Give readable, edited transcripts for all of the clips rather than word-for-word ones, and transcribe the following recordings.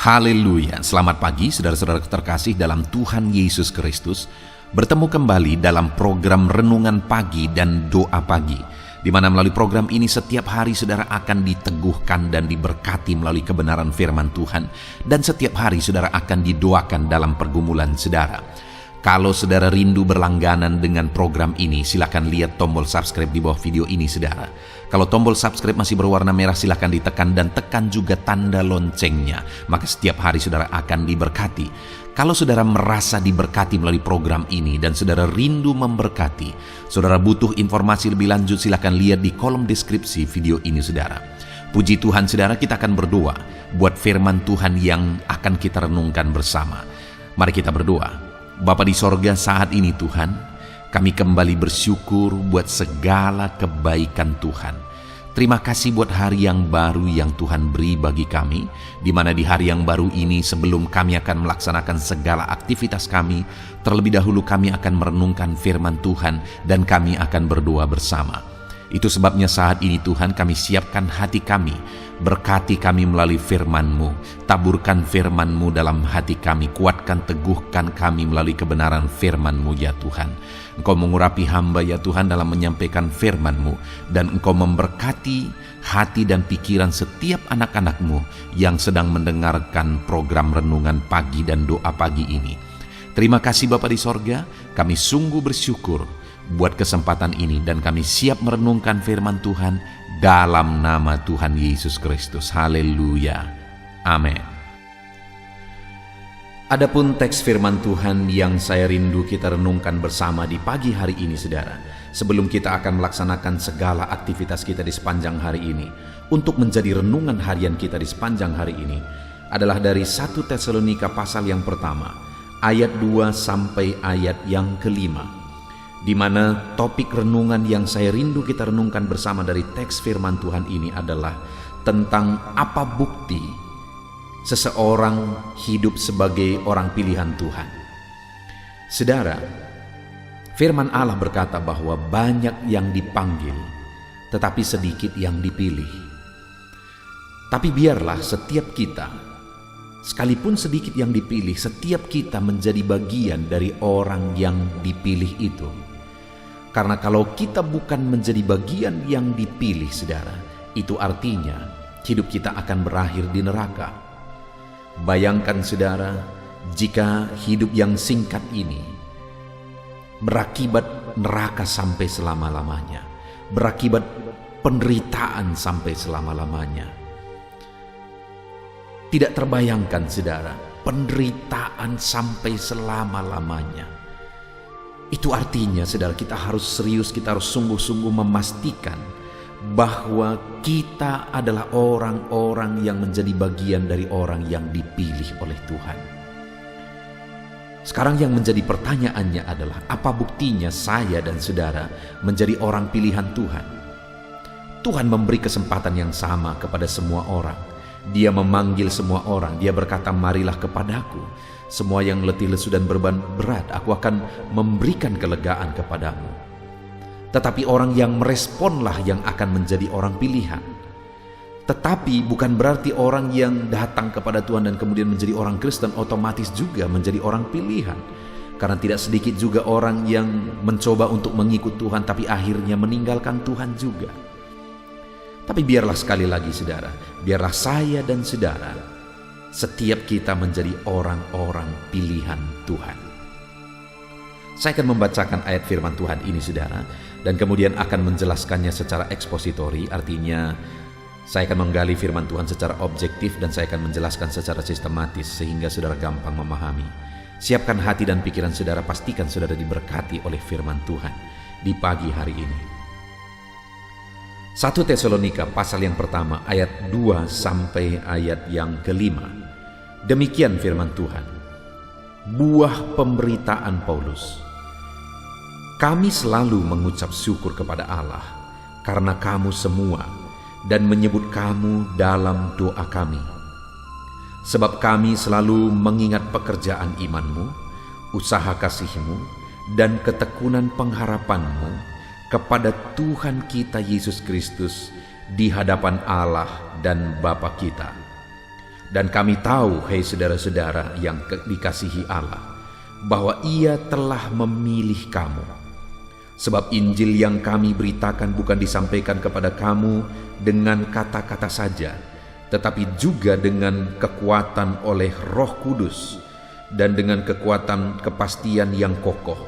Haleluya, selamat pagi saudara-saudara terkasih dalam Tuhan Yesus Kristus. Bertemu kembali dalam program Renungan Pagi dan Doa Pagi, di mana melalui program ini setiap hari saudara akan diteguhkan dan diberkati melalui kebenaran firman Tuhan. Dan setiap hari saudara akan didoakan dalam pergumulan saudara. Kalau saudara rindu berlangganan dengan program ini, silakan lihat tombol subscribe di bawah video ini saudara. Kalau tombol subscribe masih berwarna merah, silakan ditekan dan tekan juga tanda loncengnya. Maka setiap hari saudara akan diberkati. Kalau saudara merasa diberkati melalui program ini dan saudara rindu memberkati, saudara butuh informasi lebih lanjut, silakan lihat di kolom deskripsi video ini saudara. Puji Tuhan saudara, kita akan berdoa buat firman Tuhan yang akan kita renungkan bersama. Mari kita berdoa. Bapa di sorga, saat ini Tuhan, kami kembali bersyukur buat segala kebaikan Tuhan. Terima kasih buat hari yang baru yang Tuhan beri bagi kami, di mana di hari yang baru ini sebelum kami akan melaksanakan segala aktivitas kami, terlebih dahulu kami akan merenungkan firman Tuhan dan kami akan berdoa bersama. Itu sebabnya saat ini Tuhan kami siapkan hati kami, berkati kami melalui firman-Mu, taburkan firman-Mu dalam hati kami, kuatkan teguhkan kami melalui kebenaran firman-Mu ya Tuhan. Engkau mengurapi hamba ya Tuhan dalam menyampaikan firman-Mu, dan Engkau memberkati hati dan pikiran setiap anak-anak-Mu yang sedang mendengarkan program Renungan Pagi dan Doa Pagi ini. Terima kasih Bapa di sorga, kami sungguh bersyukur buat kesempatan ini dan kami siap merenungkan firman Tuhan dalam nama Tuhan Yesus Kristus. Haleluya. Amin. Adapun teks firman Tuhan yang saya rindu kita renungkan bersama di pagi hari ini saudara, sebelum kita akan melaksanakan segala aktivitas kita di sepanjang hari ini, untuk menjadi renungan harian kita di sepanjang hari ini, adalah dari 1 Tesalonika pasal yang pertama, ayat 2 sampai ayat yang kelima, di mana topik renungan yang saya rindu kita renungkan bersama dari teks firman Tuhan ini adalah tentang apa bukti seseorang hidup sebagai orang pilihan Tuhan. Saudara, firman Allah berkata bahwa banyak yang dipanggil, tetapi sedikit yang dipilih. Tapi biarlah setiap kita, sekalipun sedikit yang dipilih, setiap kita menjadi bagian dari orang yang dipilih itu. Karena kalau kita bukan menjadi bagian yang dipilih, saudara, itu artinya hidup kita akan berakhir di neraka. Bayangkan, saudara, jika hidup yang singkat ini berakibat neraka sampai selama-lamanya, berakibat penderitaan sampai selama-lamanya. Tidak terbayangkan, saudara, penderitaan sampai selama-lamanya. Itu artinya, saudara, kita harus serius, kita harus sungguh-sungguh memastikan bahwa kita adalah orang-orang yang menjadi bagian dari orang yang dipilih oleh Tuhan. Sekarang yang menjadi pertanyaannya adalah, apa buktinya saya dan saudara menjadi orang pilihan Tuhan? Tuhan memberi kesempatan yang sama kepada semua orang. Dia memanggil semua orang. Dia berkata, marilah kepadaku, semua yang letih lesu dan beban berat, aku akan memberikan kelegaan kepadamu. Tetapi orang yang meresponlah yang akan menjadi orang pilihan. Tetapi bukan berarti orang yang datang kepada Tuhan dan kemudian menjadi orang Kristen otomatis juga menjadi orang pilihan. Karena tidak sedikit juga orang yang mencoba untuk mengikut Tuhan tapi akhirnya meninggalkan Tuhan juga. Tapi biarlah sekali lagi saudara, biarlah saya dan saudara, setiap kita menjadi orang-orang pilihan Tuhan. Saya akan membacakan ayat firman Tuhan ini saudara, dan kemudian akan menjelaskannya secara ekspositori. Artinya saya akan menggali firman Tuhan secara objektif dan saya akan menjelaskan secara sistematis sehingga saudara gampang memahami. Siapkan hati dan pikiran saudara, pastikan saudara diberkati oleh firman Tuhan di pagi hari ini. 1 Tesalonika pasal yang pertama ayat 2 sampai ayat yang kelima. Demikian firman Tuhan. Buah pemberitaan Paulus. Kami selalu mengucap syukur kepada Allah karena kamu semua dan menyebut kamu dalam doa kami. Sebab kami selalu mengingat pekerjaan imanmu, usaha kasihmu, dan ketekunan pengharapanmu kepada Tuhan kita Yesus Kristus di hadapan Allah dan Bapa kita. Dan kami tahu, hai saudara-saudara yang dikasihi Allah, bahwa Ia telah memilih kamu. Sebab Injil yang kami beritakan bukan disampaikan kepada kamu dengan kata-kata saja, tetapi juga dengan kekuatan oleh Roh Kudus dan dengan kekuatan kepastian yang kokoh.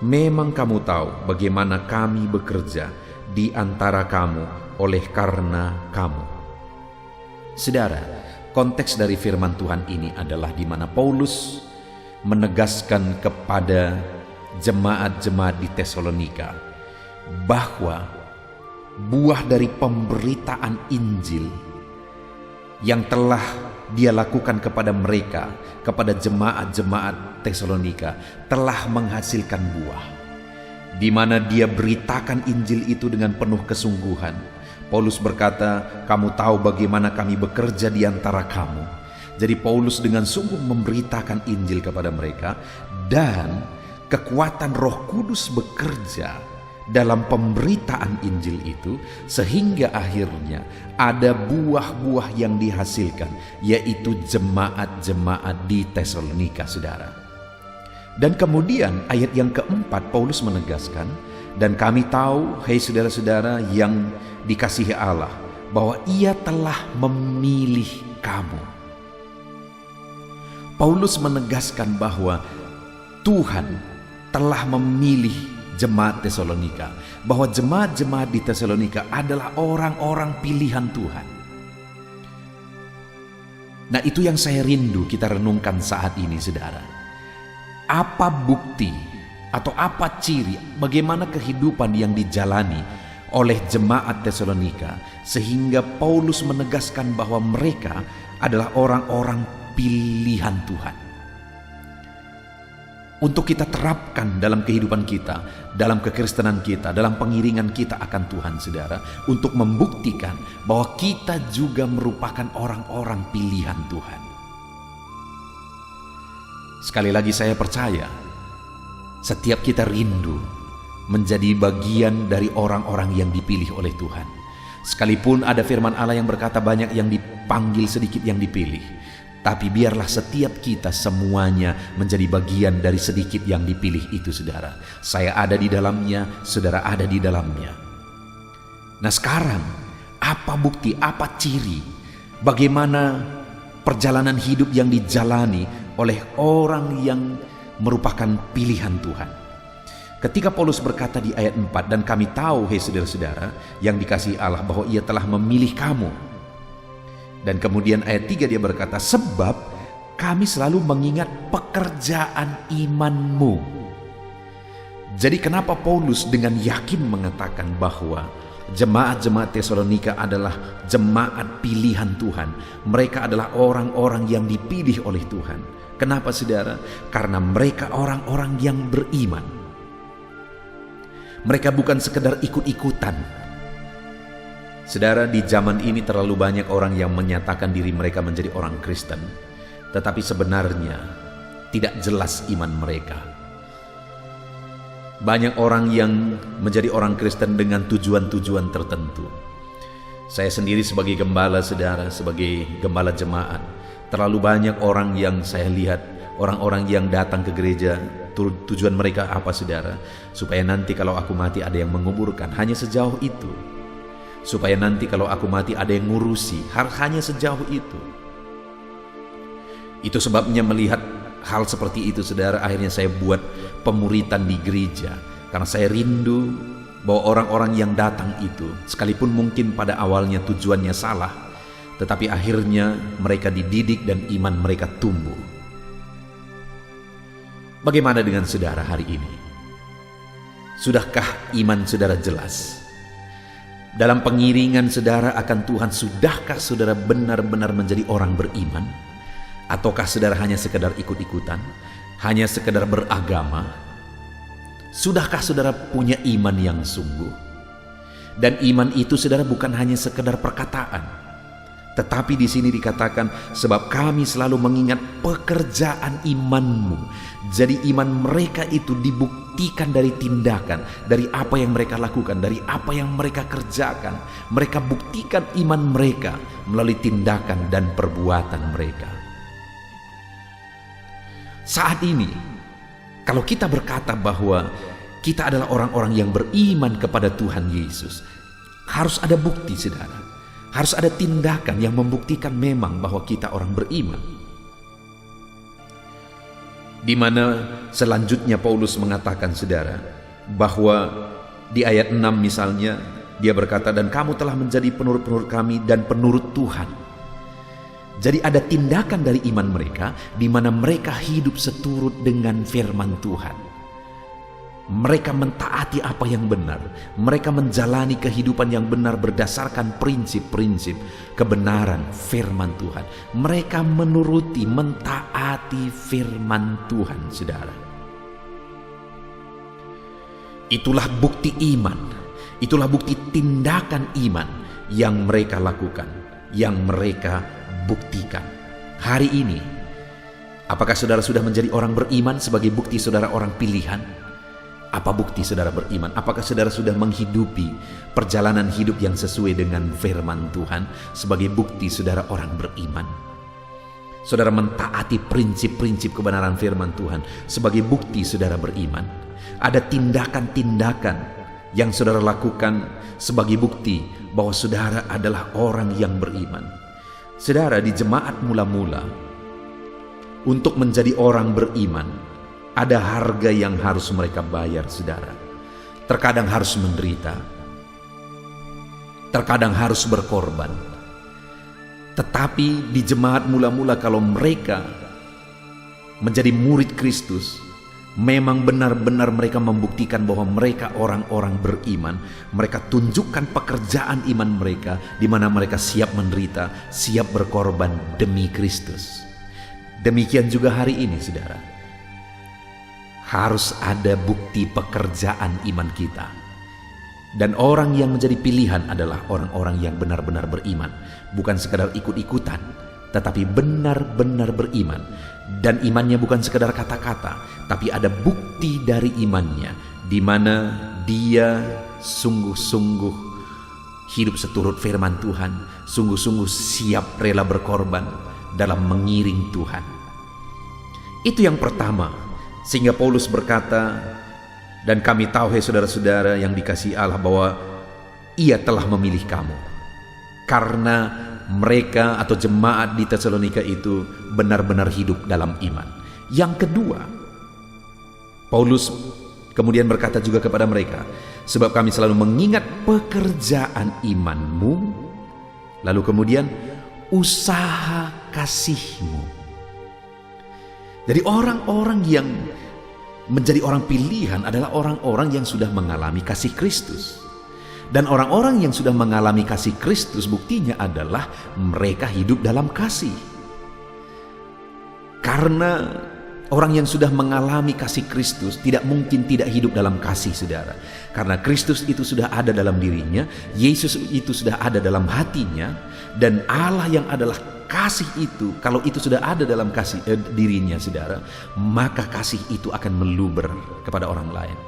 Memang kamu tahu bagaimana kami bekerja di antara kamu oleh karena kamu. Saudara, konteks dari firman Tuhan ini adalah di mana Paulus menegaskan kepada jemaat-jemaat di Tesalonika bahwa buah dari pemberitaan Injil yang telah dia lakukan kepada mereka, kepada jemaat-jemaat Tesalonika, telah menghasilkan buah. Di mana dia beritakan Injil itu dengan penuh kesungguhan. Paulus berkata, kamu tahu bagaimana kami bekerja di antara kamu. Jadi Paulus dengan sungguh memberitakan Injil kepada mereka, dan kekuatan Roh Kudus bekerja dalam pemberitaan Injil itu, sehingga akhirnya ada buah-buah yang dihasilkan, yaitu jemaat-jemaat di Tesalonika, saudara. Dan kemudian ayat yang keempat Paulus menegaskan, dan kami tahu, hai saudara-saudara yang dikasihi Allah, bahwa Ia telah memilih kamu. Paulus menegaskan bahwa Tuhan telah memilih jemaat Tesalonika, bahwa jemaat-jemaat di Tesalonika adalah orang-orang pilihan Tuhan. Nah, itu yang saya rindu kita renungkan saat ini, saudara. Apa bukti atau apa ciri bagaimana kehidupan yang dijalani oleh jemaat Tesalonika sehingga Paulus menegaskan bahwa mereka adalah orang-orang pilihan Tuhan? Untuk kita terapkan dalam kehidupan kita, dalam kekristenan kita, dalam pengiringan kita akan Tuhan, saudara, untuk membuktikan bahwa kita juga merupakan orang-orang pilihan Tuhan. Sekali lagi saya percaya, setiap kita rindu menjadi bagian dari orang-orang yang dipilih oleh Tuhan. Sekalipun ada firman Allah yang berkata banyak yang dipanggil, sedikit yang dipilih. Tapi biarlah setiap kita semuanya menjadi bagian dari sedikit yang dipilih itu, saudara. Saya ada di dalamnya, saudara ada di dalamnya. Nah sekarang, apa bukti, apa ciri, bagaimana perjalanan hidup yang dijalani oleh orang yang merupakan pilihan Tuhan? Ketika Paulus berkata di ayat 4, dan kami tahu, hei saudara-saudara yang dikasihi Allah, bahwa Ia telah memilih kamu. Dan kemudian ayat 3 dia berkata, sebab kami selalu mengingat pekerjaan imanmu. Jadi kenapa Paulus dengan yakin mengatakan bahwa jemaat-jemaat Tesalonika adalah jemaat pilihan Tuhan? Mereka adalah orang-orang yang dipilih oleh Tuhan. Kenapa, saudara? Karena mereka orang-orang yang beriman. Mereka bukan sekedar ikut-ikutan. Saudara, di zaman ini terlalu banyak orang yang menyatakan diri mereka menjadi orang Kristen, tetapi sebenarnya tidak jelas iman mereka. Banyak orang yang menjadi orang Kristen dengan tujuan-tujuan tertentu. Saya sendiri sebagai gembala, saudara, sebagai gembala jemaat, terlalu banyak orang yang saya lihat, orang-orang yang datang ke gereja, tujuan mereka apa, saudara? Supaya nanti kalau aku mati ada yang menguburkan, hanya sejauh itu. Supaya nanti kalau aku mati ada yang ngurusi, hanya sejauh itu. Itu sebabnya melihat hal seperti itu, saudara, akhirnya saya buat pemuritan di gereja. Karena saya rindu bahwa orang-orang yang datang itu, sekalipun mungkin pada awalnya tujuannya salah, tetapi akhirnya mereka dididik dan iman mereka tumbuh. Bagaimana dengan saudara hari ini? Sudahkah iman saudara jelas? Dalam pengiringan saudara akan Tuhan, sudahkah saudara benar-benar menjadi orang beriman? Ataukah saudara hanya sekedar ikut-ikutan? Hanya sekedar beragama? Sudahkah saudara punya iman yang sungguh? Dan iman itu, saudara, bukan hanya sekedar perkataan, Tetapi di sini dikatakan, sebab kami selalu mengingat pekerjaan imanmu. Jadi iman mereka itu dibuktikan dari tindakan, dari apa yang mereka lakukan, dari apa yang mereka kerjakan. Mereka buktikan iman mereka melalui tindakan dan perbuatan mereka. Saat ini, kalau kita berkata bahwa kita adalah orang-orang yang beriman kepada Tuhan Yesus, harus ada bukti, saudara. Harus ada tindakan yang membuktikan memang bahwa kita orang beriman. Di mana selanjutnya Paulus mengatakan, saudara, bahwa di ayat 6 misalnya, dia berkata, dan kamu telah menjadi penurut-penurut kami dan penurut Tuhan. Jadi ada tindakan dari iman mereka, di mana mereka hidup seturut dengan firman Tuhan. Mereka mentaati apa yang benar. Mereka menjalani kehidupan yang benar berdasarkan prinsip-prinsip kebenaran firman Tuhan. Mereka menuruti, mentaati firman Tuhan, saudara. Itulah bukti iman. Itulah bukti tindakan iman yang mereka lakukan, yang mereka buktikan. Hari ini, apakah saudara sudah menjadi orang beriman sebagai bukti saudara orang pilihan? Apa bukti saudara beriman? Apakah saudara sudah menghidupi perjalanan hidup yang sesuai dengan firman Tuhan sebagai bukti saudara orang beriman? Saudara mentaati prinsip-prinsip kebenaran firman Tuhan sebagai bukti saudara beriman? Ada tindakan-tindakan yang saudara lakukan sebagai bukti bahwa saudara adalah orang yang beriman. Saudara, di jemaat mula-mula, untuk menjadi orang beriman, ada harga yang harus mereka bayar, saudara. Terkadang harus menderita, terkadang harus berkorban. Tetapi di jemaat mula-mula, kalau mereka menjadi murid Kristus, memang benar-benar mereka membuktikan bahwa mereka orang-orang beriman. Mereka tunjukkan pekerjaan iman mereka, di mana mereka siap menderita, siap berkorban demi Kristus. Demikian juga hari ini, saudara. Harus ada bukti pekerjaan iman kita. Dan orang yang menjadi pilihan adalah orang-orang yang benar-benar beriman. Bukan sekadar ikut-ikutan, tetapi benar-benar beriman. Dan imannya bukan sekadar kata-kata, tapi ada bukti dari imannya, di mana dia sungguh-sungguh hidup seturut firman Tuhan, sungguh-sungguh siap rela berkorban dalam mengiring Tuhan. Itu yang pertama. Sehingga Paulus berkata, dan kami tahu, hai saudara-saudara yang dikasihi Allah, bahwa Ia telah memilih kamu. Karena mereka atau jemaat di Tesalonika itu benar-benar hidup dalam iman. Yang kedua, Paulus kemudian berkata juga kepada mereka, sebab kami selalu mengingat pekerjaan imanmu, lalu kemudian usaha kasihmu. Jadi orang-orang yang menjadi orang pilihan adalah orang-orang yang sudah mengalami kasih Kristus. Dan orang-orang yang sudah mengalami kasih Kristus, buktinya adalah mereka hidup dalam kasih. Karena orang yang sudah mengalami kasih Kristus tidak mungkin tidak hidup dalam kasih, saudara. Karena Kristus itu sudah ada dalam dirinya, Yesus itu sudah ada dalam hatinya, dan Allah yang adalah kasih itu, kalau itu sudah ada dalam kasih dirinya, saudara, maka kasih itu akan meluber kepada orang lain,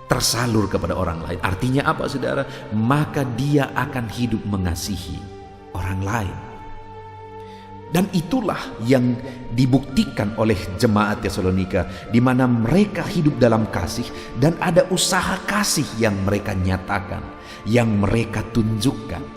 tersalur kepada orang lain. Artinya apa, saudara? Maka dia akan hidup mengasihi orang lain. Dan itulah yang dibuktikan oleh jemaat Tesalonika, di mana mereka hidup dalam kasih dan ada usaha kasih yang mereka nyatakan, yang mereka tunjukkan.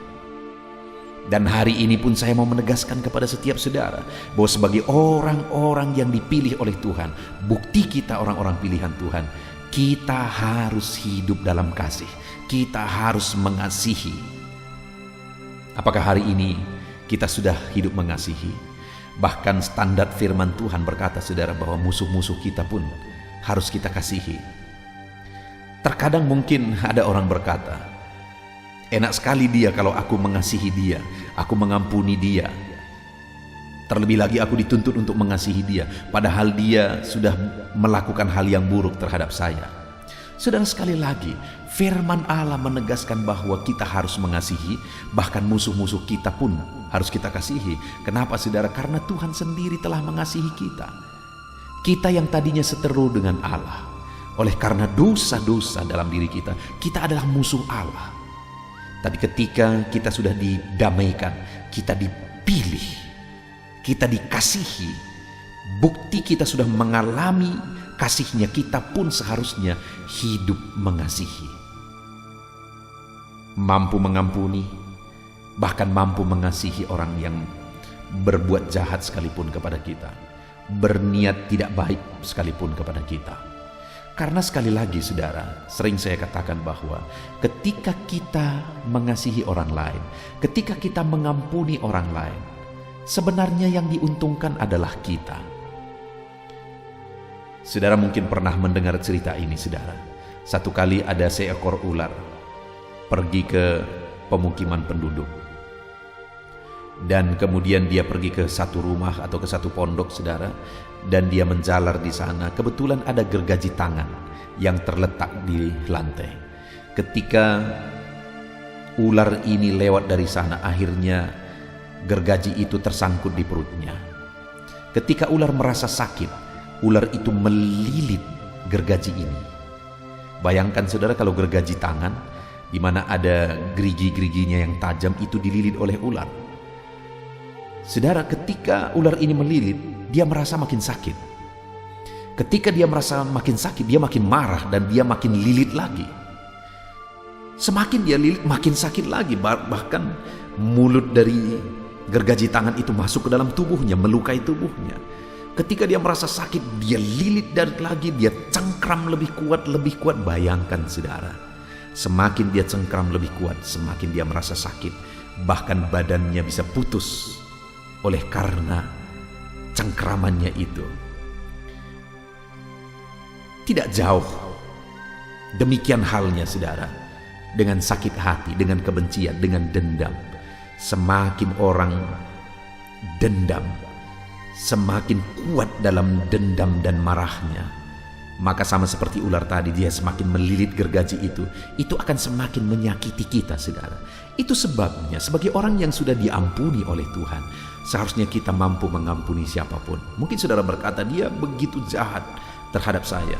Dan hari ini pun saya mau menegaskan kepada setiap saudara bahwa sebagai orang-orang yang dipilih oleh Tuhan, bukti kita orang-orang pilihan Tuhan, kita harus hidup dalam kasih. Kita harus mengasihi. Apakah hari ini kita sudah hidup mengasihi? Bahkan standar firman Tuhan berkata, saudara, bahwa musuh-musuh kita pun harus kita kasihi. Terkadang mungkin ada orang berkata, enak sekali dia kalau aku mengasihi dia, aku mengampuni dia. Terlebih lagi aku dituntut untuk mengasihi dia, padahal dia sudah melakukan hal yang buruk terhadap saya. Saudara, sekali lagi, firman Allah menegaskan bahwa kita harus mengasihi, bahkan musuh-musuh kita pun harus kita kasihi. Kenapa, saudara? Karena Tuhan sendiri telah mengasihi kita. Kita yang tadinya seteru dengan Allah, oleh karena dosa-dosa dalam diri kita, kita adalah musuh Allah. Tapi ketika kita sudah didamaikan, kita dipilih, kita dikasihi, bukti kita sudah mengalami kasihnya, kita pun seharusnya hidup mengasihi. Mampu mengampuni, bahkan mampu mengasihi orang yang berbuat jahat sekalipun kepada kita, berniat tidak baik sekalipun kepada kita. Karena sekali lagi, saudara, sering saya katakan bahwa ketika kita mengasihi orang lain, ketika kita mengampuni orang lain, sebenarnya yang diuntungkan adalah kita. Saudara mungkin pernah mendengar cerita ini, saudara. Satu kali ada seekor ular pergi ke pemukiman penduduk. Dan kemudian dia pergi ke satu rumah atau ke satu pondok, saudara. Dan dia menjalar di sana. Kebetulan ada gergaji tangan yang terletak di lantai. Ketika ular ini lewat dari sana, akhirnya gergaji itu tersangkut di perutnya. Ketika ular merasa sakit, ular itu melilit gergaji ini. Bayangkan, saudara, kalau gergaji tangan, di mana ada gerigi-geriginya yang tajam, itu dililit oleh ular. Saudara, ketika ular ini melilit, dia merasa makin sakit. Ketika dia merasa makin sakit, dia makin marah dan dia makin lilit lagi. Semakin dia lilit, makin sakit lagi. Bahkan mulut dari gergaji tangan itu masuk ke dalam tubuhnya, melukai tubuhnya. Ketika dia merasa sakit, dia lilit lagi, dia cengkram lebih kuat. Bayangkan, saudara, semakin dia cengkram lebih kuat, semakin dia merasa sakit. Bahkan badannya bisa putus oleh karena cengkramannya itu. Tidak jauh demikian halnya, saudara, dengan sakit hati, dengan kebencian, dengan dendam. Semakin orang dendam, semakin kuat dalam dendam dan marahnya, maka sama seperti ular tadi, dia semakin melilit gergaji itu akan semakin menyakiti kita, saudara. Itu sebabnya sebagai orang yang sudah diampuni oleh Tuhan, seharusnya kita mampu mengampuni siapapun. Mungkin saudara berkata, dia begitu jahat terhadap saya.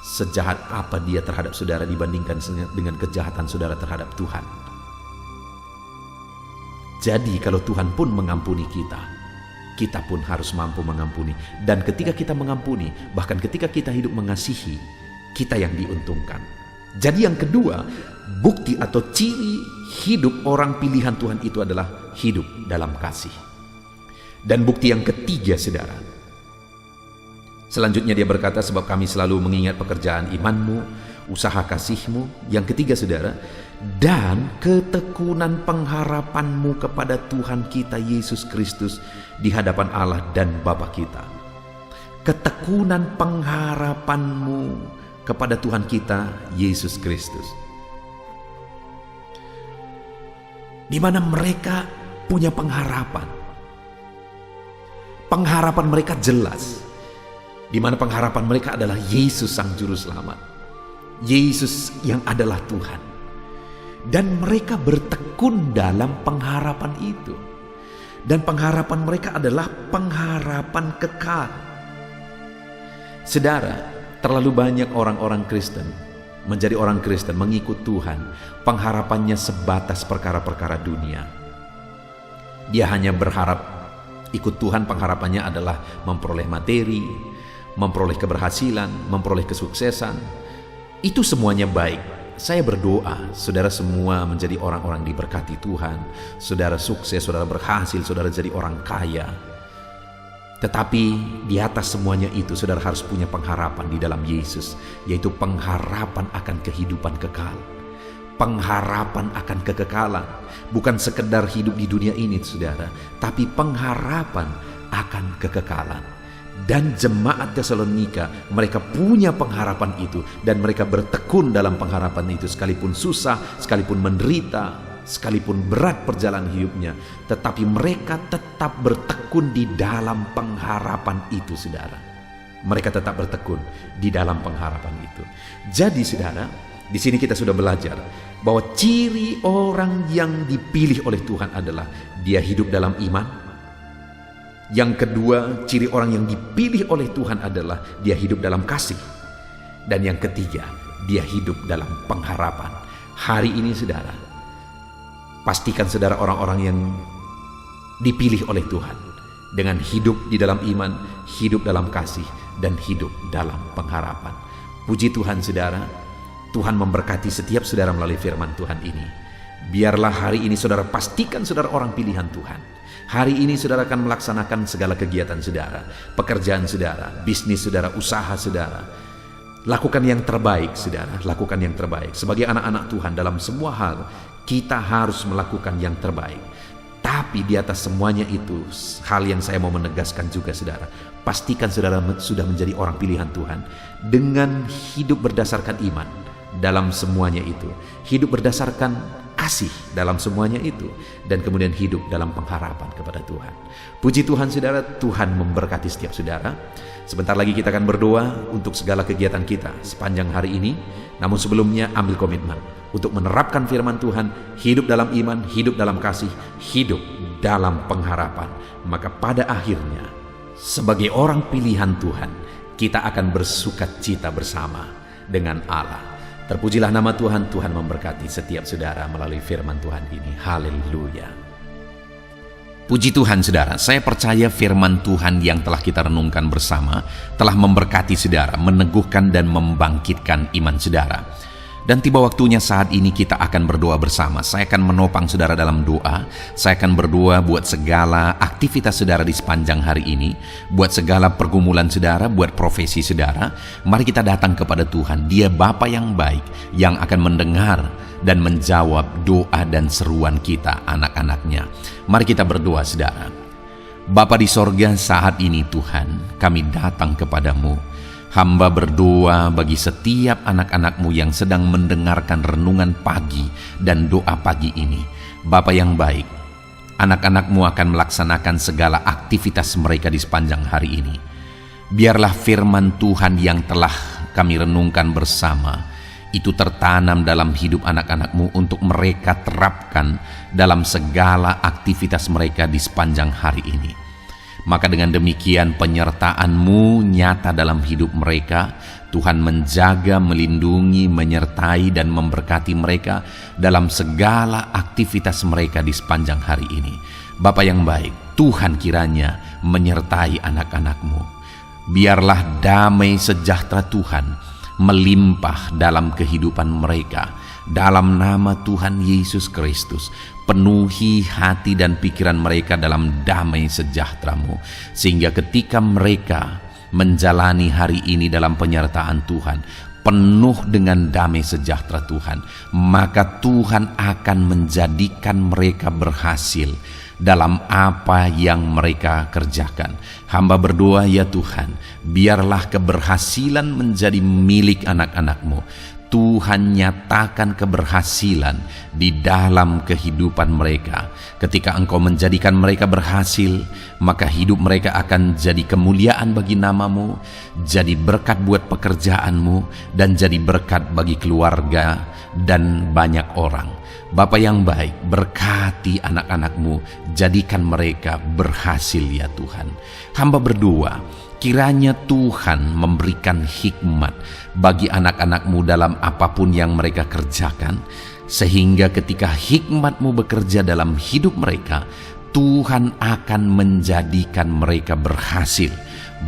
Sejahat apa dia terhadap saudara dibandingkan dengan kejahatan saudara terhadap Tuhan? Jadi kalau Tuhan pun mengampuni kita, kita pun harus mampu mengampuni. Dan ketika kita mengampuni, bahkan ketika kita hidup mengasihi, kita yang diuntungkan. Jadi yang kedua, bukti atau ciri hidup orang pilihan Tuhan itu adalah hidup dalam kasih. Dan bukti yang ketiga, saudara, selanjutnya dia berkata, sebab kami selalu mengingat pekerjaan imanmu, usaha kasihmu. Yang ketiga, saudara, dan ketekunan pengharapanmu kepada Tuhan kita Yesus Kristus di hadapan Allah dan Bapa kita. Ketekunan pengharapanmu kepada Tuhan kita Yesus Kristus, di mana mereka punya pengharapan. Pengharapan mereka jelas, di mana pengharapan mereka adalah Yesus Sang Juru Selamat, Yesus yang adalah Tuhan. Dan mereka bertekun dalam pengharapan itu. Dan pengharapan mereka adalah pengharapan kekal. Saudara, terlalu banyak orang-orang Kristen menjadi orang Kristen, mengikut Tuhan, pengharapannya sebatas perkara-perkara dunia. Dia hanya berharap ikut Tuhan, pengharapannya adalah memperoleh materi, memperoleh keberhasilan, memperoleh kesuksesan. Itu semuanya baik. Saya berdoa saudara semua menjadi orang-orang diberkati Tuhan, saudara sukses, saudara berhasil, saudara jadi orang kaya. Tetapi di atas semuanya itu, saudara harus punya pengharapan di dalam Yesus, yaitu pengharapan akan kehidupan kekal, pengharapan akan kekekalan. Bukan sekedar hidup di dunia ini, saudara, tapi pengharapan akan kekekalan. Dan jemaat Tesalonika, mereka punya pengharapan itu, dan mereka bertekun dalam pengharapan itu, sekalipun susah, sekalipun menderita, sekalipun berat perjalanan hidupnya, tetapi mereka tetap bertekun di dalam pengharapan itu, saudara. mereka tetap bertekun di dalam pengharapan itu. Jadi saudara, di sini kita sudah belajar bahwa ciri orang yang dipilih oleh Tuhan adalah dia hidup dalam iman. Yang kedua, ciri orang yang dipilih oleh Tuhan adalah dia hidup dalam kasih. Dan yang ketiga, dia hidup dalam pengharapan. Hari ini saudara, pastikan saudara orang-orang yang dipilih oleh Tuhan dengan hidup di dalam iman, hidup dalam kasih, dan hidup dalam pengharapan. Puji Tuhan saudara, Tuhan memberkati setiap saudara melalui firman Tuhan ini. Biarlah hari ini saudara pastikan saudara orang pilihan Tuhan. Hari ini saudara akan melaksanakan segala kegiatan saudara, pekerjaan saudara, bisnis saudara, usaha saudara. Lakukan yang terbaik saudara, lakukan yang terbaik. Sebagai anak-anak Tuhan dalam semua hal, kita harus melakukan yang terbaik. Tapi di atas semuanya itu, hal yang saya mau menegaskan juga saudara, pastikan saudara sudah menjadi orang pilihan Tuhan dengan hidup berdasarkan iman dalam semuanya itu, hidup berdasarkan kasih dalam semuanya itu, dan kemudian hidup dalam pengharapan kepada Tuhan. Puji Tuhan saudara, Tuhan memberkati setiap saudara. Sebentar lagi kita akan berdoa untuk segala kegiatan kita sepanjang hari ini. Namun sebelumnya ambil komitmen untuk menerapkan firman Tuhan, hidup dalam iman, hidup dalam kasih, hidup dalam pengharapan. Maka pada akhirnya sebagai orang pilihan Tuhan, kita akan bersukacita bersama dengan Allah. Terpujilah nama Tuhan. Tuhan memberkati setiap saudara melalui firman Tuhan ini. Haleluya. Puji Tuhan saudara, saya percaya firman Tuhan yang telah kita renungkan bersama telah memberkati saudara, meneguhkan dan membangkitkan iman saudara. Dan tiba waktunya saat ini kita akan berdoa bersama. Saya akan menopang saudara dalam doa. Saya akan berdoa buat segala aktivitas saudara di sepanjang hari ini, buat segala pergumulan saudara, buat profesi saudara. Mari kita datang kepada Tuhan. Dia Bapa yang baik, yang akan mendengar dan menjawab doa dan seruan kita, anak-anaknya. Mari kita berdoa saudara. Bapa di sorga, saat ini Tuhan, kami datang kepadamu. Hamba berdoa bagi setiap anak-anak-Mu yang sedang mendengarkan renungan pagi dan doa pagi ini. Bapa yang baik, anak-anak-Mu akan melaksanakan segala aktivitas mereka di sepanjang hari ini. Biarlah firman Tuhan yang telah kami renungkan bersama itu tertanam dalam hidup anak-anak-Mu untuk mereka terapkan dalam segala aktivitas mereka di sepanjang hari ini. Maka dengan demikian penyertaan-Mu nyata dalam hidup mereka. Tuhan menjaga, melindungi, menyertai dan memberkati mereka dalam segala aktivitas mereka di sepanjang hari ini. Bapa yang baik, Tuhan kiranya menyertai anak-anak-Mu. Biarlah damai sejahtera Tuhan melimpah dalam kehidupan mereka. Dalam nama Tuhan Yesus Kristus, penuhi hati dan pikiran mereka dalam damai sejahtera-Mu, sehingga ketika mereka menjalani hari ini dalam penyertaan Tuhan, penuh dengan damai sejahtera Tuhan, maka Tuhan akan menjadikan mereka berhasil dalam apa yang mereka kerjakan. Hamba berdoa ya Tuhan, biarlah keberhasilan menjadi milik anak-anak-Mu. Tuhan nyatakan keberhasilan di dalam kehidupan mereka. Ketika Engkau menjadikan mereka berhasil, maka hidup mereka akan jadi kemuliaan bagi nama-Mu, jadi berkat buat pekerjaan-Mu, dan jadi berkat bagi keluarga dan banyak orang. Bapa yang baik, berkati anak-anak-Mu, jadikan mereka berhasil ya Tuhan. Hamba berdoa, kiranya Tuhan memberikan hikmat bagi anak-anak-Mu dalam apapun yang mereka kerjakan, sehingga ketika hikmat-Mu bekerja dalam hidup mereka, Tuhan akan menjadikan mereka berhasil.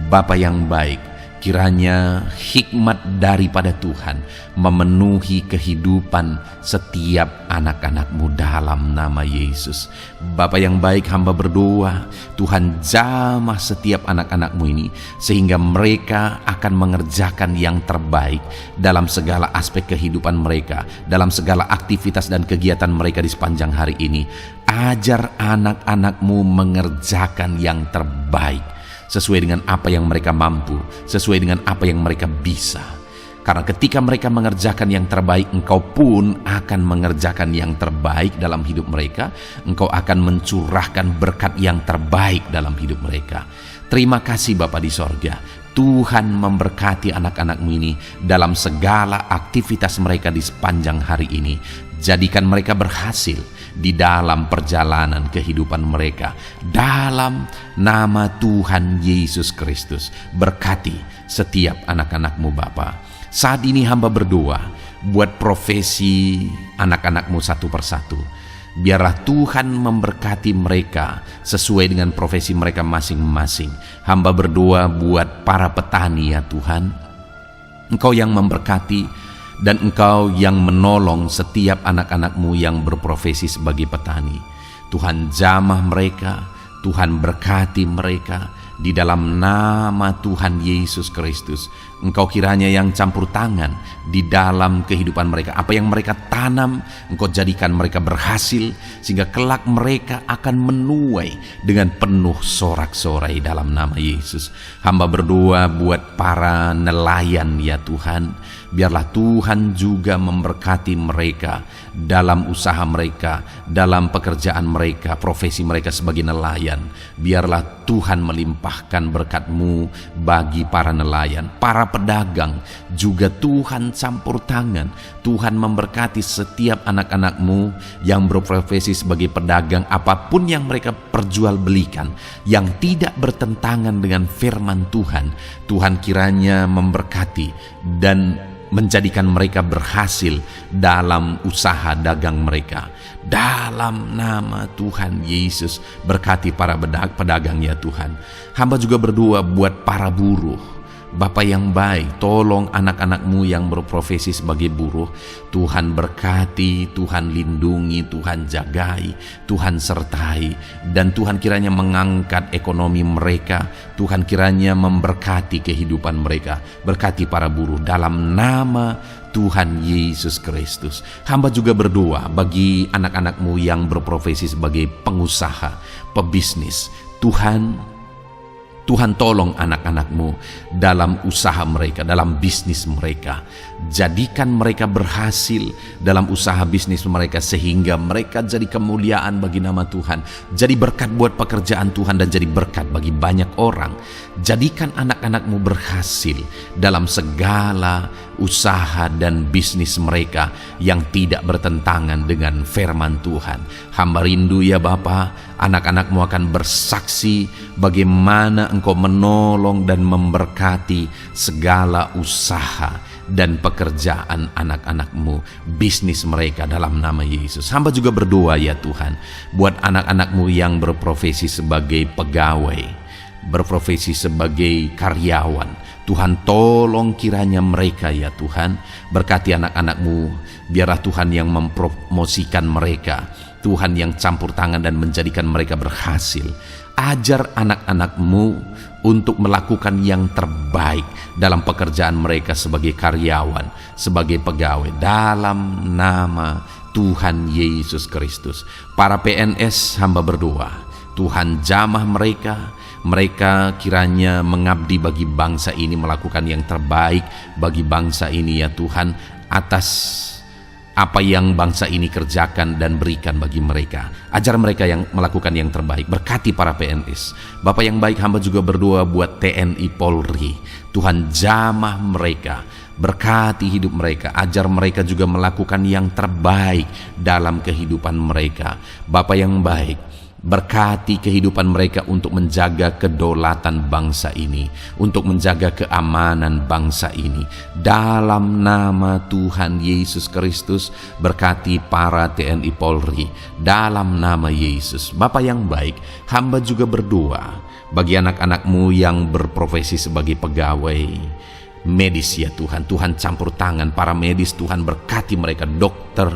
Bapa yang baik, kiranya hikmat daripada Tuhan memenuhi kehidupan setiap anak-anak-Mu dalam nama Yesus. Bapa yang baik, hamba berdoa, Tuhan jamah setiap anak-anak-Mu ini, sehingga mereka akan mengerjakan yang terbaik dalam segala aspek kehidupan mereka, dalam segala aktivitas dan kegiatan mereka di sepanjang hari ini. Ajar anak-anak-Mu mengerjakan yang terbaik, sesuai dengan apa yang mereka mampu, sesuai dengan apa yang mereka bisa. Karena ketika mereka mengerjakan yang terbaik, Engkau pun akan mengerjakan yang terbaik dalam hidup mereka. Engkau akan mencurahkan berkat yang terbaik dalam hidup mereka. Terima kasih Bapa di sorga. Tuhan memberkati anak-anak-Mu ini dalam segala aktivitas mereka di sepanjang hari ini. Jadikan mereka berhasil di dalam perjalanan kehidupan mereka. Dalam nama Tuhan Yesus Kristus, berkati setiap anak-anak-Mu Bapa. Saat ini hamba berdoa buat profesi anak-anak-Mu satu persatu. Biarlah Tuhan memberkati mereka sesuai dengan profesi mereka masing-masing. Hamba berdoa buat para petani ya Tuhan. Engkau yang memberkati dan Engkau yang menolong setiap anak-anak-Mu yang berprofesi sebagai petani. Tuhan jamah mereka, Tuhan berkati mereka di dalam nama Tuhan Yesus Kristus. Engkau kiranya yang campur tangan di dalam kehidupan mereka. Apa yang mereka tanam, Engkau jadikan mereka berhasil, sehingga kelak mereka akan menuai dengan penuh sorak-sorai dalam nama Yesus. Hamba berdoa buat para nelayan ya Tuhan. Biarlah Tuhan juga memberkati mereka dalam usaha mereka, dalam pekerjaan mereka, profesi mereka sebagai nelayan. Biarlah Tuhan melimpahkan berkat-Mu bagi para nelayan, para pedagang juga Tuhan campur tangan. Tuhan memberkati setiap anak-anak-Mu yang berprofesi sebagai pedagang, apapun yang mereka perjualbelikan yang tidak bertentangan dengan firman Tuhan. Tuhan kiranya memberkati dan menjadikan mereka berhasil dalam usaha dagang mereka. Dalam nama Tuhan Yesus, berkati para pedagang ya Tuhan. Hamba juga berdoa buat para buruh. Bapa yang baik, tolong anak-anak-Mu yang berprofesi sebagai buruh. Tuhan berkati, Tuhan lindungi, Tuhan jagai, Tuhan sertai. Dan Tuhan kiranya mengangkat ekonomi mereka. Tuhan kiranya memberkati kehidupan mereka. Berkati para buruh dalam nama Tuhan Yesus Kristus. Hamba juga berdoa bagi anak-anak-Mu yang berprofesi sebagai pengusaha, pebisnis. Tuhan tolong anak-anak-Mu dalam usaha mereka, dalam bisnis mereka. Jadikan mereka berhasil dalam usaha bisnis mereka, sehingga mereka jadi kemuliaan bagi nama Tuhan. Jadi berkat buat pekerjaan Tuhan dan jadi berkat bagi banyak orang. Jadikan anak-anak-Mu berhasil dalam segala usaha dan bisnis mereka yang tidak bertentangan dengan firman Tuhan. Hamba rindu ya Bapa, anak-anak-Mu akan bersaksi bagaimana Engkau menolong dan memberkati segala usaha dan pekerjaan anak-anak-Mu, bisnis mereka dalam nama Yesus. Hamba juga berdoa ya Tuhan buat anak-anak-Mu yang berprofesi sebagai pegawai, berprofesi sebagai karyawan. Tuhan tolong kiranya mereka ya Tuhan, berkati anak-anak-Mu. Biarlah Tuhan yang mempromosikan mereka, Tuhan yang campur tangan dan menjadikan mereka berhasil. Ajar anak-anak-Mu untuk melakukan yang terbaik dalam pekerjaan mereka sebagai karyawan, sebagai pegawai, dalam nama Tuhan Yesus Kristus. Para PNS hamba berdoa, Tuhan jamah mereka kiranya mengabdi bagi bangsa ini, melakukan yang terbaik bagi bangsa ini ya Tuhan, atas apa yang bangsa ini kerjakan dan berikan bagi mereka. Ajar mereka yang melakukan yang terbaik. Berkati para PNS. Bapak yang baik, hamba juga berdoa buat TNI Polri. Tuhan jamah mereka, berkati hidup mereka, ajar mereka juga melakukan yang terbaik dalam kehidupan mereka. Bapak yang baik, berkati kehidupan mereka untuk menjaga kedaulatan bangsa ini, untuk menjaga keamanan bangsa ini. Dalam nama Tuhan Yesus Kristus, berkati para TNI Polri dalam nama Yesus. Bapa yang baik, hamba juga berdoa bagi anak-anak-Mu yang berprofesi sebagai pegawai medis ya Tuhan. Tuhan campur tangan para medis, Tuhan berkati mereka, dokter,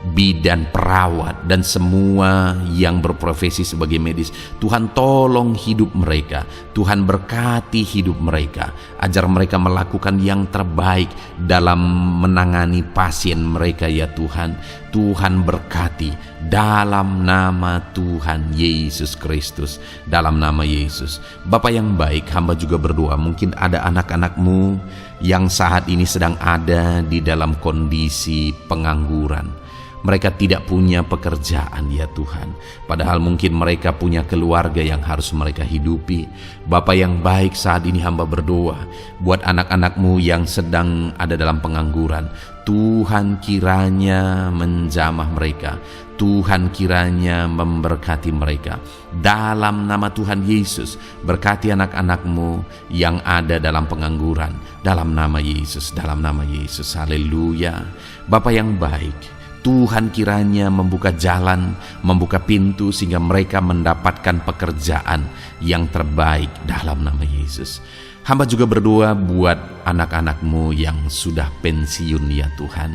bidan, perawat, dan semua yang berprofesi sebagai medis. Tuhan tolong hidup mereka, Tuhan berkati hidup mereka, ajar mereka melakukan yang terbaik dalam menangani pasien mereka ya Tuhan. Tuhan berkati dalam nama Tuhan Yesus Kristus, dalam nama Yesus. Bapak yang baik, hamba juga berdoa, mungkin ada anak-anak-Mu yang saat ini sedang ada di dalam kondisi pengangguran. Mereka tidak punya pekerjaan ya Tuhan, padahal mungkin mereka punya keluarga yang harus mereka hidupi. Bapa yang baik, saat ini hamba berdoa buat anak-anak-Mu yang sedang ada dalam pengangguran. Tuhan kiranya menjamah mereka, Tuhan kiranya memberkati mereka. Dalam nama Tuhan Yesus, berkati anak-anak-Mu yang ada dalam pengangguran. Dalam nama Yesus, dalam nama Yesus, haleluya. Bapa yang baik, Tuhan kiranya membuka jalan, membuka pintu sehingga mereka mendapatkan pekerjaan yang terbaik dalam nama Yesus. Hamba juga berdoa buat anak-anak-Mu yang sudah pensiun ya Tuhan.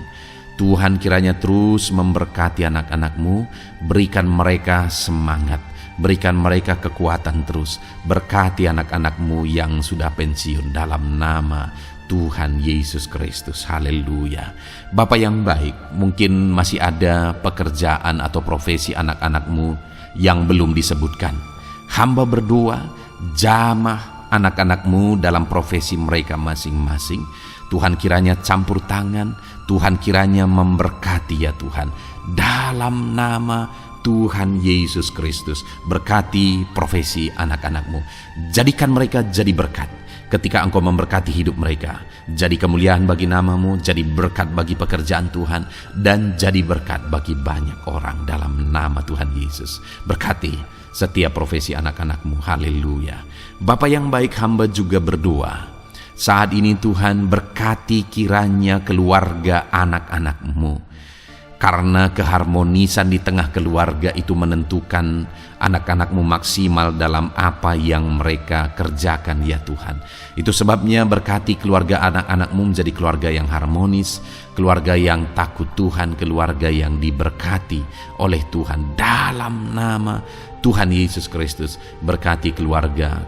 Tuhan kiranya terus memberkati anak-anak-Mu, berikan mereka semangat, berikan mereka kekuatan terus. Berkati anak-anak-Mu yang sudah pensiun dalam nama Tuhan Yesus Kristus, haleluya. Bapa yang baik, mungkin masih ada pekerjaan atau profesi anak-anak-Mu yang belum disebutkan. Hamba berdoa, jamah anak-anak-Mu dalam profesi mereka masing-masing. Tuhan kiranya campur tangan, Tuhan kiranya memberkati ya Tuhan. Dalam nama Tuhan Yesus Kristus, berkati profesi anak-anak-Mu. Jadikan mereka jadi berkat ketika Engkau memberkati hidup mereka. Jadi kemuliaan bagi nama-Mu, jadi berkat bagi pekerjaan Tuhan, dan jadi berkat bagi banyak orang dalam nama Tuhan Yesus. Berkati setiap profesi anak-anak-Mu, haleluya. Bapa yang baik, hamba juga berdoa saat ini Tuhan, berkati kiranya keluarga anak-anak-Mu. Karena keharmonisan di tengah keluarga itu menentukan anak-anak-Mu maksimal dalam apa yang mereka kerjakan ya Tuhan. Itu sebabnya berkati keluarga anak-anak-Mu menjadi keluarga yang harmonis, keluarga yang takut Tuhan, keluarga yang diberkati oleh Tuhan. Dalam nama Tuhan Yesus Kristus, berkati keluarga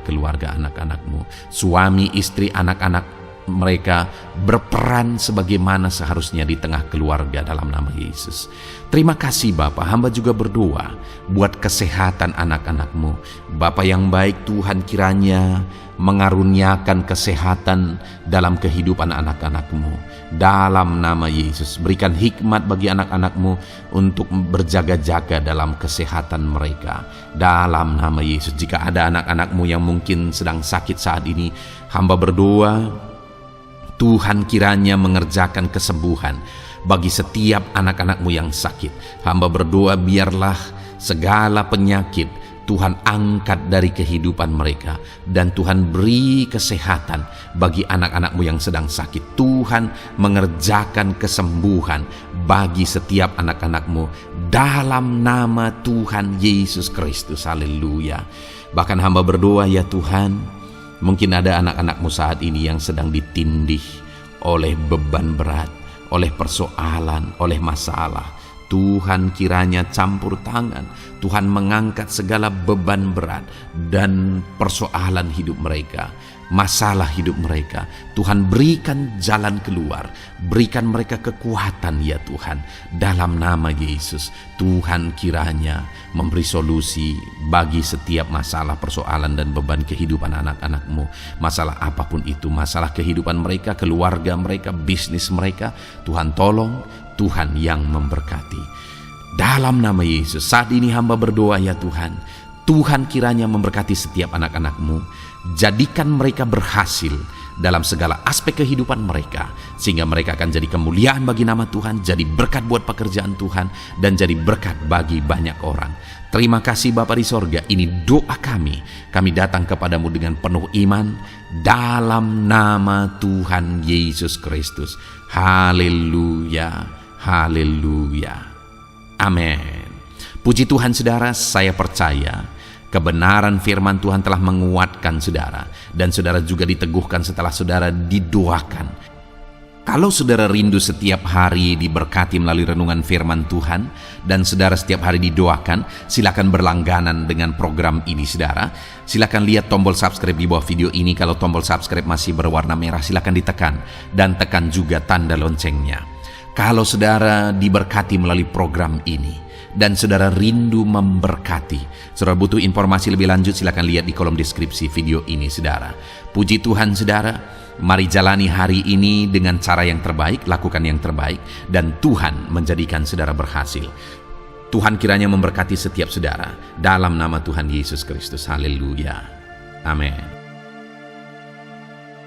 anak-anak-Mu. Suami, istri, anak-anak mereka berperan sebagaimana seharusnya di tengah keluarga dalam nama Yesus. Terima kasih Bapa, hamba juga berdoa buat kesehatan anak-anak-Mu. Bapa yang baik, Tuhan kiranya mengaruniakan kesehatan dalam kehidupan anak-anak-Mu. Dalam nama Yesus, berikan hikmat bagi anak-anak-Mu untuk berjaga-jaga dalam kesehatan mereka. Dalam nama Yesus, jika ada anak-anak-Mu yang mungkin sedang sakit saat ini, hamba berdoa Tuhan kiranya mengerjakan kesembuhan bagi setiap anak-anak-Mu yang sakit. Hamba berdoa biarlah segala penyakit Tuhan angkat dari kehidupan mereka, dan Tuhan beri kesehatan bagi anak-anak-Mu yang sedang sakit. Tuhan mengerjakan kesembuhan bagi setiap anak-anak-Mu dalam nama Tuhan Yesus Kristus, haleluya. Bahkan hamba berdoa ya Tuhan, mungkin ada anak-anak-Mu saat ini yang sedang ditindih oleh beban berat, oleh persoalan, oleh masalah. Tuhan kiranya campur tangan, Tuhan mengangkat segala beban berat dan persoalan hidup mereka, masalah hidup mereka. Tuhan berikan jalan keluar, berikan mereka kekuatan ya Tuhan. Dalam nama Yesus, Tuhan kiranya memberi solusi bagi setiap masalah, persoalan dan beban kehidupan anak-anak-Mu. Masalah apapun itu, masalah kehidupan mereka, keluarga mereka, bisnis mereka, Tuhan tolong, Tuhan yang memberkati. Dalam nama Yesus, saat ini hamba berdoa ya Tuhan, Tuhan kiranya memberkati setiap anak-anak-Mu. Jadikan mereka berhasil dalam segala aspek kehidupan mereka, sehingga mereka akan jadi kemuliaan bagi nama Tuhan, jadi berkat buat pekerjaan Tuhan, dan jadi berkat bagi banyak orang. Terima kasih Bapa di sorga, ini doa kami. Kami datang kepadamu dengan penuh iman, dalam nama Tuhan Yesus Kristus. Haleluya, haleluya, amin. Puji Tuhan saudara, saya percaya kebenaran firman Tuhan telah menguatkan saudara, dan saudara juga diteguhkan setelah saudara didoakan. Kalau saudara rindu setiap hari diberkati melalui renungan firman Tuhan, dan saudara setiap hari didoakan, silakan berlangganan dengan program ini saudara. Silakan lihat tombol subscribe di bawah video ini. Kalau tombol subscribe masih berwarna merah, silakan ditekan, dan tekan juga tanda loncengnya. Kalau saudara diberkati melalui program ini dan saudara rindu memberkati. Saudara butuh informasi lebih lanjut, silakan lihat di kolom deskripsi video ini saudara. Puji Tuhan saudara, mari jalani hari ini dengan cara yang terbaik, lakukan yang terbaik, dan Tuhan menjadikan saudara berhasil. Tuhan kiranya memberkati setiap saudara dalam nama Tuhan Yesus Kristus. Haleluya. Amin.